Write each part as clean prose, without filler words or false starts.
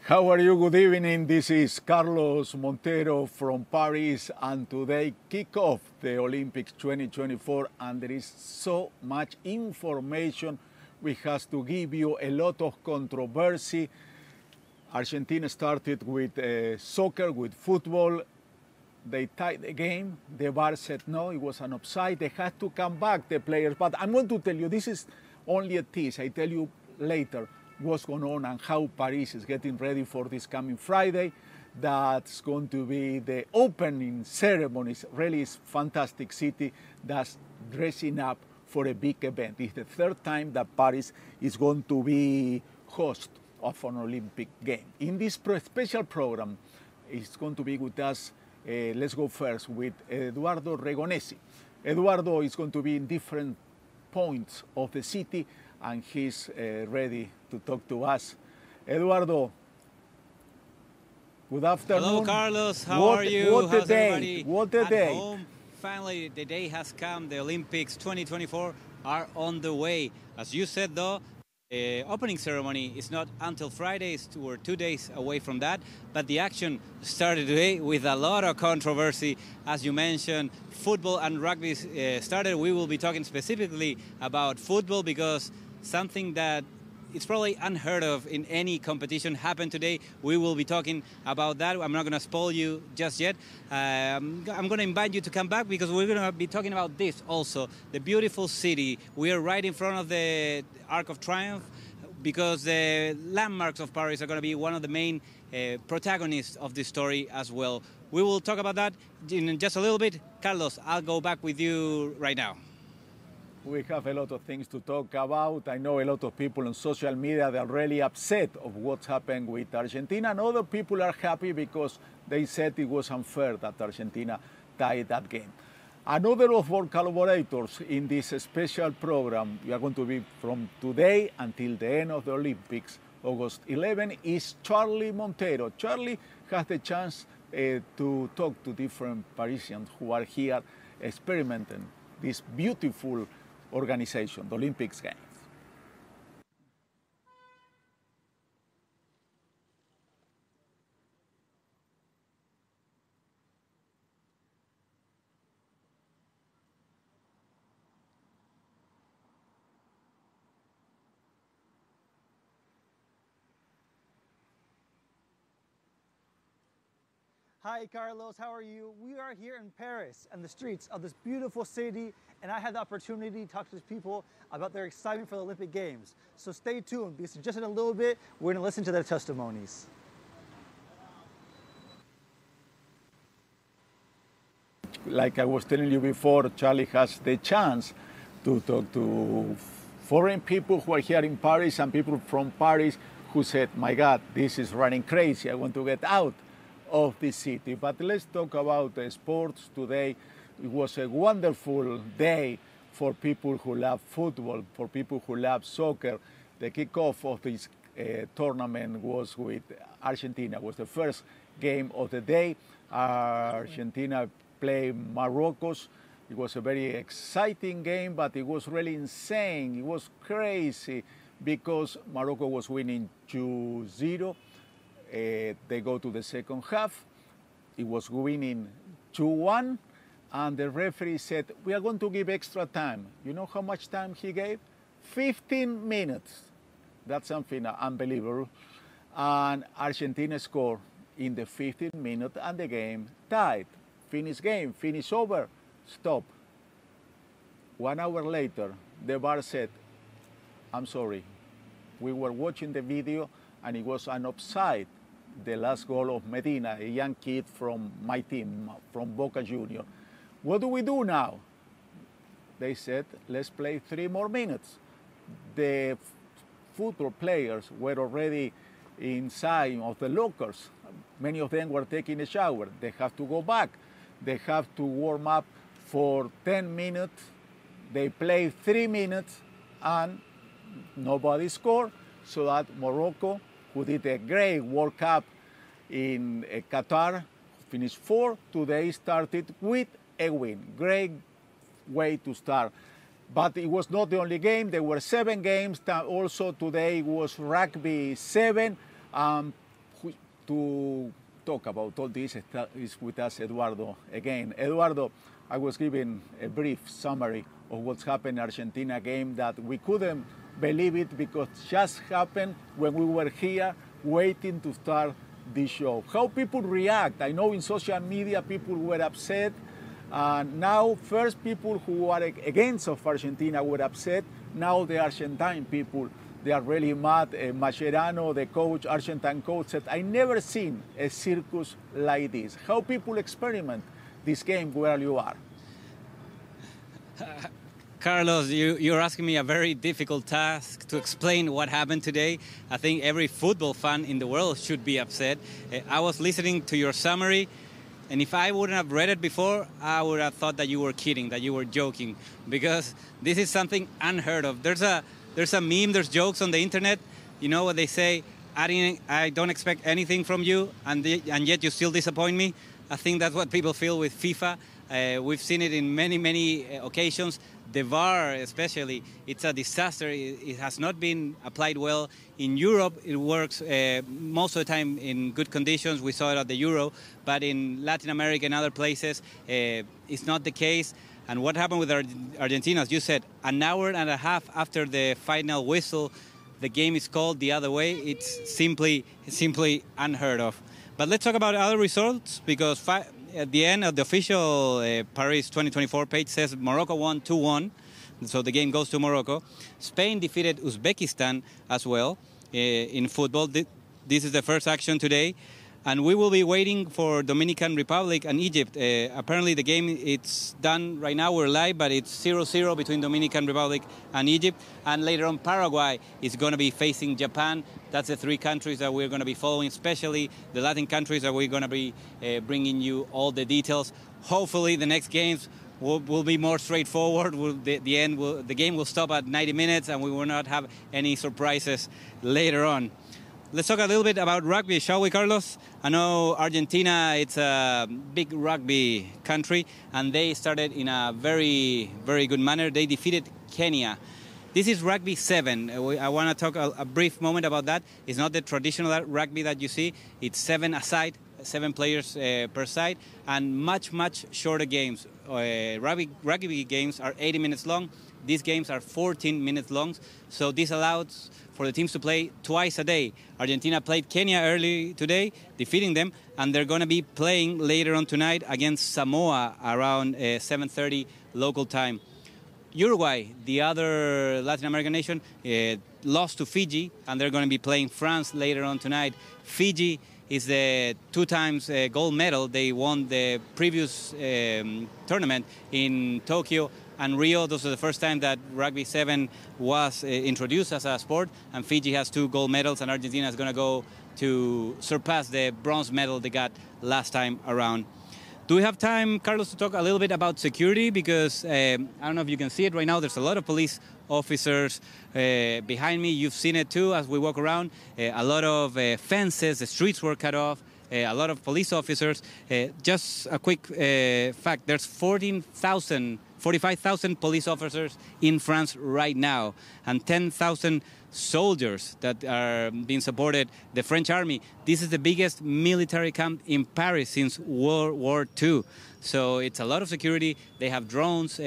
How are you? Good evening. This is Carlos Montero from Paris, and today kick off the Olympics 2024, and there is so much information we have to give you, a lot of controversy. Argentina started with soccer, with football. They tied the game. The VAR said no, it was an offside. They had to come back, the players. But I'm going to tell you, this is only a tease. I tell you later what's going on and how Paris is getting ready for this coming Friday. That's going to be the opening ceremonies. Really is fantastic city that's dressing up for a big event. It's the third time that Paris is going to be host of an Olympic game. In this special program, it's going to be with us. Let's go first with Eduardo Regonesi. Eduardo is going to be in different points of the city, and he's ready to talk to us. Eduardo, good afternoon. Hello, Carlos. How are you? What a How's day. everybody What a at day. home? Finally, the day has come. The Olympics 2024 are on the way. As you said, though, the opening ceremony is not until Friday. We're 2 days away from that. But the action started today with a lot of controversy. As you mentioned, football and rugby started. We will be talking specifically about football because something that it's probably unheard of in any competition happened today. We will be talking about that. I'm not going to spoil you just yet. I'm going to invite you to come back because we're going to be talking about this also. The beautiful city. We are right in front of the Arc of Triumph because the landmarks of Paris are going to be one of the main protagonists of this story as well. We will talk about that in just a little bit. Carlos, I'll go back with you right now. We have a lot of things to talk about. I know a lot of people on social media that are really upset of what's happened with Argentina, and other people are happy because they said it was unfair that Argentina tied that game. Another of our collaborators in this special program, we are going to be from today until the end of the Olympics, August 11, is Charlie Montero. Charlie has the chance to talk to different Parisians who are here experimenting this beautiful organization, the Olympics Games. Hi, Carlos. How are you? We are here in Paris and the streets of this beautiful city, and I had the opportunity to talk to people about their excitement for the Olympic Games. So stay tuned because just in a little bit, we're going to listen to their testimonies. Like I was telling you before, Charlie has the chance to talk to foreign people who are here in Paris and people from Paris who said, my God, this is running crazy. I want to get out of the city. But let's talk about sports today. It was a wonderful day for people who love football, for people who love soccer. The kickoff of this tournament was with Argentina. It was the first game of the day. Argentina played Morocco. It was a very exciting game, but it was really insane. It was crazy because Morocco was winning 2-0. They go to the second half. It was winning 2-1, and the referee said, we are going to give extra time. You know how much time he gave? 15 minutes. That's something unbelievable. And Argentina scored in the 15th minute, and the game tied. Finish game, finish over, stop. 1 hour later, the VAR said, I'm sorry. We were watching the video, and it was an offside. The last goal of Medina, a young kid from my team, from Boca Junior. What do we do now? They said, let's play 3 more minutes. The football players were already inside of the lockers. Many of them were taking a shower. They have to go back. They have to warm up for 10 minutes. They played 3 minutes, and nobody scored, so that Morocco, who did a great World Cup in Qatar, finished 4th. Today started with a win. Great way to start. But it was not the only game. There were 7 games. Also today was rugby 7. to talk about all this is with us Eduardo again. Eduardo, I was giving a brief summary of what's happened in Argentina game that we couldn't believe it because it just happened when we were here waiting to start this show. How people react. I know in social media people were upset. Now first people who are against of Argentina were upset. Now the Argentine people, they are really mad. Mascherano, the coach, Argentine coach, said, I never seen a circus like this. How people experiment this game where you are? Carlos, you're asking me a very difficult task to explain what happened today. I think every football fan in the world should be upset. I was listening to your summary, and if I wouldn't have read it before, I would have thought that you were kidding, that you were joking, because this is something unheard of. There's a meme, there's jokes on the internet. You know what they say? I don't expect anything from you, and yet you still disappoint me. I think that's what people feel with FIFA. We've seen it in many occasions. The VAR especially, it's a disaster. It has not been applied well. In Europe, it works most of the time in good conditions. We saw it at the Euro. But in Latin America and other places, it's not the case. And what happened with Argentina, as you said, an hour and a half after the final whistle, the game is called the other way. It's simply unheard of. But let's talk about other results, because at the end of the official Paris 2024 page says Morocco won 2-1, so the game goes to Morocco. Spain defeated Uzbekistan as well in football. This is the first action today. And we will be waiting for Dominican Republic and Egypt. Apparently the game, it's done right now, we're live, but it's 0-0 between Dominican Republic and Egypt. And later on, Paraguay is going to be facing Japan. That's the three countries that we're going to be following, especially the Latin countries that we're going to be bringing you all the details. Hopefully the next games will be more straightforward. The game will stop at 90 minutes and we will not have any surprises later on. Let's talk a little bit about rugby, shall we, Carlos? I know Argentina, it's a big rugby country, and they started in a very, very good manner. They defeated Kenya. This is rugby 7. I want to talk a brief moment about that. It's not the traditional rugby that you see. It's 7 aside, 7 players per side, and much shorter games. Rugby games are 80 minutes long. These games are 14 minutes long, so this allows for the teams to play twice a day. Argentina played Kenya early today, defeating them, and they're going to be playing later on tonight against Samoa around 7:30 local time. Uruguay, the other Latin American nation, lost to Fiji, and they're going to be playing France later on tonight. Fiji is the 2 times gold medal. They won the previous tournament in Tokyo and Rio. Those are the first time that Rugby 7 was introduced as a sport, and Fiji has 2 gold medals, and Argentina is going to go to surpass the bronze medal they got last time around. Do we have time, Carlos, to talk a little bit about security? Because I don't know if you can see it right now. There's a lot of police officers behind me. You've seen it too as we walk around. A lot of fences, the streets were cut off. A lot of police officers. Just a quick fact, there's 45,000 police officers in France right now, and 10,000 soldiers that are being supported, the French army. This is the biggest military camp in Paris since World War II. So it's a lot of security. They have drones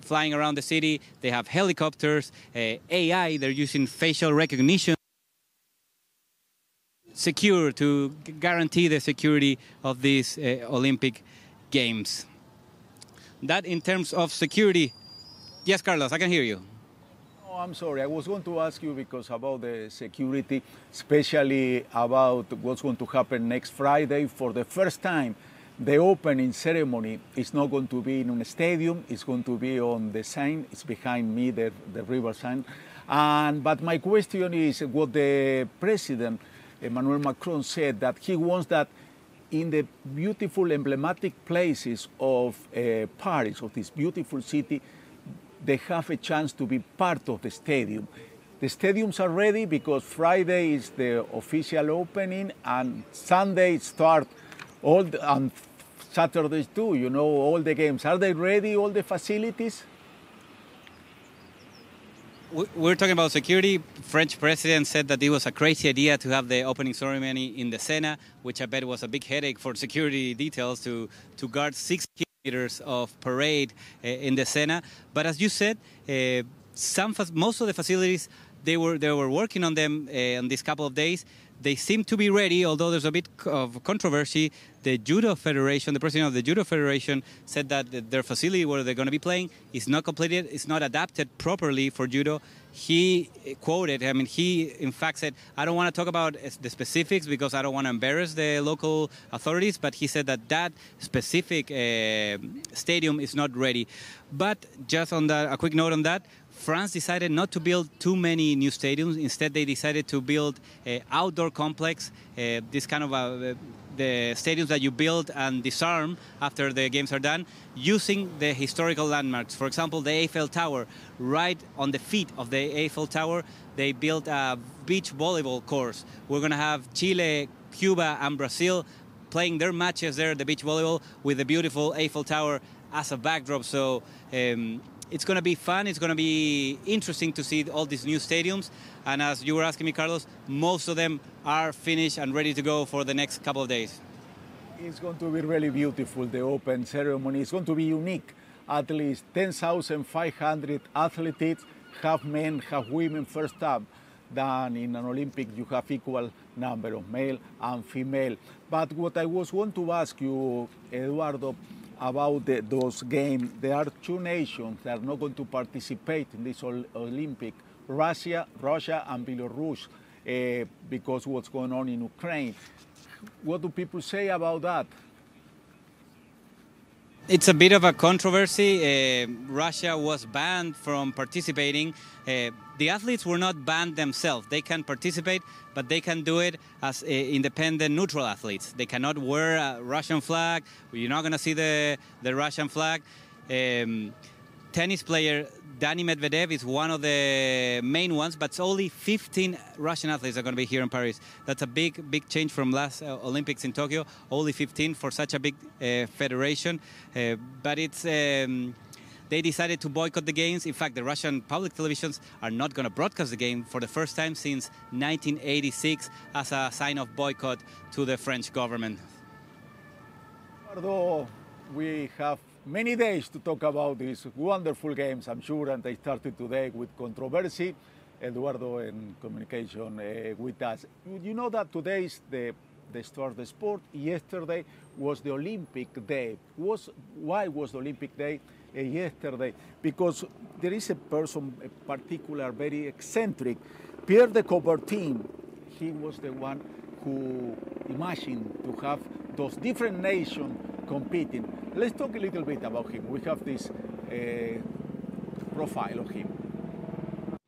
flying around the city. They have helicopters, AI, they're using facial recognition to guarantee the security of these Olympic Games. That in terms of security. Yes, Carlos, I can hear you. Oh, I'm sorry. I was going to ask you because about the security, especially about what's going to happen next Friday. For the first time, the opening ceremony is not going to be in a stadium. It's going to be on the sign. It's behind me, the river sign. But my question is what the president, Emmanuel Macron, said, that he wants that in the beautiful emblematic places of Paris, of this beautiful city, they have a chance to be part of the stadium. The stadiums are ready because Friday is the official opening and Sunday start and Saturdays too, you know, all the games. Are they ready, all the facilities? We're talking about security. French president said that it was a crazy idea to have the opening ceremony in the Sena, which I bet was a big headache for security details to guard 6 kilometers of parade in the Sena. But as you said, most of the facilities, they were working on them in these couple of days. They seem to be ready, although there's a bit of controversy. The Judo Federation, the president of the Judo Federation, said that their facility where they're going to be playing is not completed, it's not adapted properly for judo. He quoted, he in fact said, I don't want to talk about the specifics because I don't want to embarrass the local authorities, but he said that specific stadium is not ready. But just on that, a quick note on that, France decided not to build too many new stadiums. Instead, they decided to build an outdoor complex, this kind of the stadiums that you build and disarm after the games are done, using the historical landmarks. For example, the Eiffel Tower. Right on the feet of the Eiffel Tower, they built a beach volleyball course. We're going to have Chile, Cuba, and Brazil playing their matches there, the beach volleyball, with the beautiful Eiffel Tower as a backdrop. So it's going to be fun. It's going to be interesting to see all these new stadiums. And as you were asking me, Carlos, most of them are finished and ready to go for the next couple of days. It's going to be really beautiful, the open ceremony. It's going to be unique. At least 10,500 athletes, half men, half women, first time. Than in an Olympic, you have equal number of male and female. But what I was want to ask you, Eduardo, about those games, there are two nations that are not going to participate in this Olympic, Russia and Belarus, because what's going on in Ukraine. What do people say about that? It's a bit of a controversy. Russia was banned from participating. The athletes were not banned themselves. They can participate, but they can do it as independent, neutral athletes. They cannot wear a Russian flag. You're not going to see the Russian flag. Tennis player Dani Medvedev is one of the main ones, but only 15 Russian athletes are going to be here in Paris. That's a big change from last Olympics in Tokyo. Only 15 for such a big federation. But it's they decided to boycott the games. In fact, the Russian public televisions are not going to broadcast the game for the first time since 1986 as a sign of boycott to the French government. Although we have many days to talk about these wonderful games, I'm sure, and they started today with controversy. Eduardo in communication with us. You know that today is the start of the sport. Yesterday was the Olympic Day. Why was the Olympic Day yesterday? Because there is a person, a particular, very eccentric, Pierre de Coubertin. He was the one who imagined to have those different nations competing. Let's talk a little bit about him. We have this profile of him.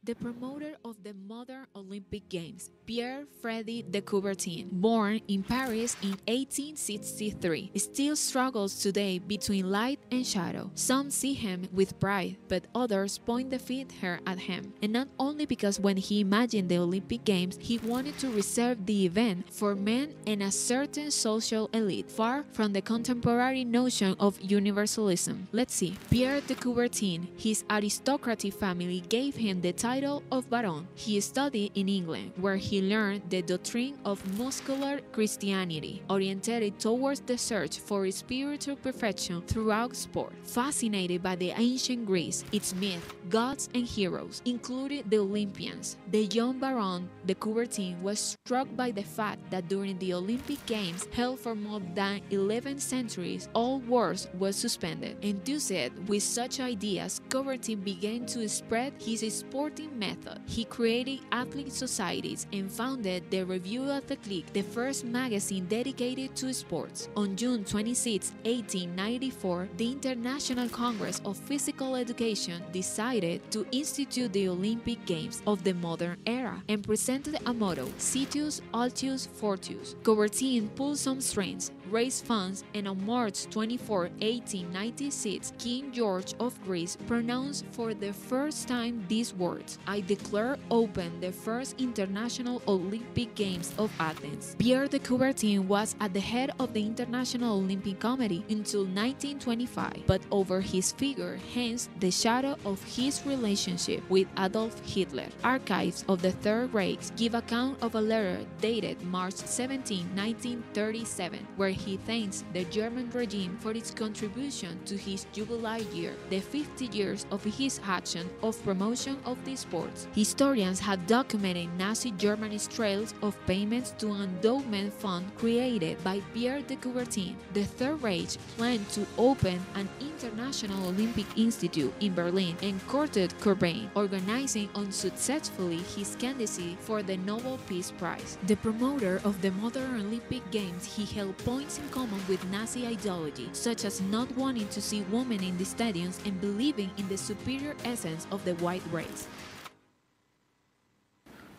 The promoter of the modern Olympic Games, Pierre Freddy de Coubertin, born in Paris in 1863, still struggles today between light and shadow. Some see him with pride, but others point the finger at him. And not only because when he imagined the Olympic Games, he wanted to reserve the event for men and a certain social elite, far from the contemporary notion of universalism. Let's see. Pierre de Coubertin, his aristocratic family gave him the title of Baron. He studied in England, where he learned the doctrine of muscular Christianity, oriented towards the search for spiritual perfection throughout sport. Fascinated by the ancient Greece, its myth, gods and heroes, including the Olympians, the young Baron de Coubertin was struck by the fact that during the Olympic Games held for more than 11 centuries, all wars were suspended. Enthused with such ideas, Coubertin began to spread his sporting method. He created athlete societies and founded the Revue Athletique, the first magazine dedicated to sports. On June 26, 1894, the International Congress of Physical Education decided to institute the Olympic Games of the modern era and presented a motto, Citius Altius Fortius. Coubertin pulled some strings, raise funds, and on March 24, 1896, King George of Greece pronounced for the first time these words: "I declare open the first International Olympic Games of Athens." Pierre de Coubertin was at the head of the International Olympic Committee until 1925, but over his figure hangs the shadow of his relationship with Adolf Hitler. Archives of the Third Reich give account of a letter dated March 17, 1937, where he thanks the German regime for its contribution to his jubilee year, the 50 years of his action of promotion of the sports. Historians have documented Nazi Germany's trails of payments to an endowment fund created by Pierre de Coubertin. The Third Reich planned to open an International Olympic Institute in Berlin and courted Cobain, organizing unsuccessfully his candidacy for the Nobel Peace Prize. The promoter of the modern Olympic Games, he held points in common with Nazi ideology, such as not wanting to see women in the stadiums and believing in the superior essence of the white race.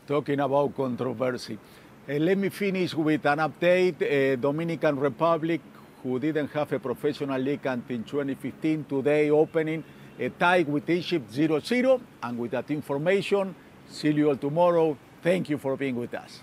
Talking about controversy, let me finish with an update. Dominican Republic, who didn't have a professional league until 2015, today opening a tie with Egypt 0-0. And with that information, see you all tomorrow. Thank you for being with us.